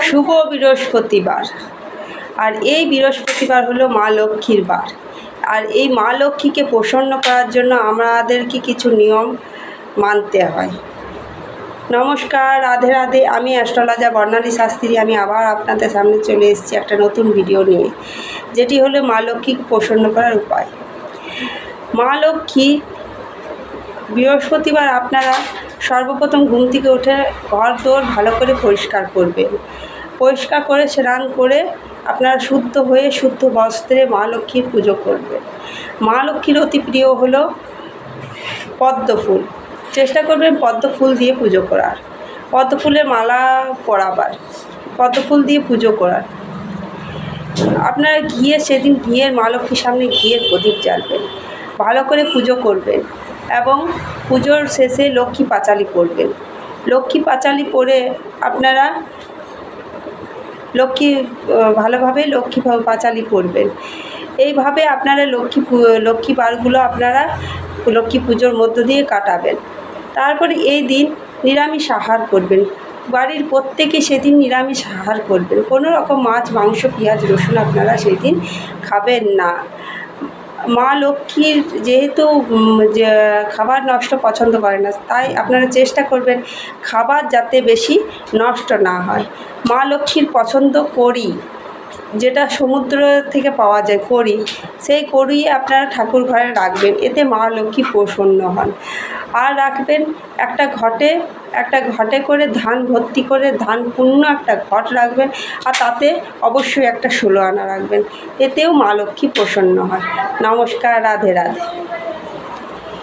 শুভ বৃহস্পতিবার। আর এই বৃহস্পতিবার হলো মা লক্ষ্মীর বার। আর এই মা লক্ষ্মীকে প্রসন্ন করার জন্য আমাদেরকে কিছু নিয়ম মানতে হয়। নমস্কার, রাধে রাধে। আমি অ্যাস্ট্রোলজার বর্ণালী শাস্ত্রী। আমি আবার আপনাদের সামনে চলে এসেছি একটা নতুন ভিডিও নিয়ে, যেটি হলো মা লক্ষ্মীকে প্রসন্ন করার উপায়। মা লক্ষ্মী বৃহস্পতিবার আপনারা সর্বপ্রথম ঘুম থেকে উঠে ঘর দোর ভালো করে পরিষ্কার করবেন। পরিষ্কার করে স্নান করে আপনারা শুদ্ধ হয়ে শুদ্ধ বস্ত্রে মা লক্ষ্মীর পুজো করবেন। মা লক্ষ্মীর অতি প্রিয় হলো পদ্ম ফুল। চেষ্টা করবেন পদ্ম ফুল দিয়ে পুজো করার, পদ্ম ফুলের মালা পরাবার, পদ্ম ফুল দিয়ে পুজো করার। আপনারা সেদিন ঘিয়ের মা লক্ষ্মীর সামনে ঘিয়ের প্রদীপ জ্বালবেন, ভালো করে পুজো করবেন এবং পুজোর শেষে লক্ষ্মী পাঁচালি পড়বেন। লক্ষ্মী পাঁচালি পড়ে আপনারা ভালোভাবে লক্ষ্মী পাঁচালি পড়বেন। এইভাবে আপনারা লক্ষ্মী বারগুলো আপনারা লক্ষ্মী পুজোর মধ্য দিয়ে কাটাবেন। তারপরে এই দিন নিরামিষ আহার করবেন। বাড়ির প্রত্যেকে সেদিন নিরামিষ আহার করবেন। কোনো রকম মাছ, মাংস, পেঁয়াজ, রসুন আপনারা সেদিন খাবেন না। মা লক্ষ্মীর যেহেতু খাবার নষ্ট পছন্দ করে না, তাই আপনারা চেষ্টা করবেন খাবার যাতে বেশি নষ্ট না হয়। মা লক্ষ্মীর পছন্দ কড়ি, যেটা সমুদ্র থেকে পাওয়া যায় কড়ি, সেই কড়ি আপনারা ঠাকুর ঘরে রাখবেন। এতে মা লক্ষ্মী প্রসন্ন হন। আর রাখবেন একটা ঘটে করে ধান ভর্তি করে, ধান পূর্ণ একটা ঘট রাখবেন। আর তাতে অবশ্যই একটা 16 আনা রাখবেন। এতেও মা লক্ষ্মী প্রসন্ন হয়। নমস্কার, রাধে রাধে।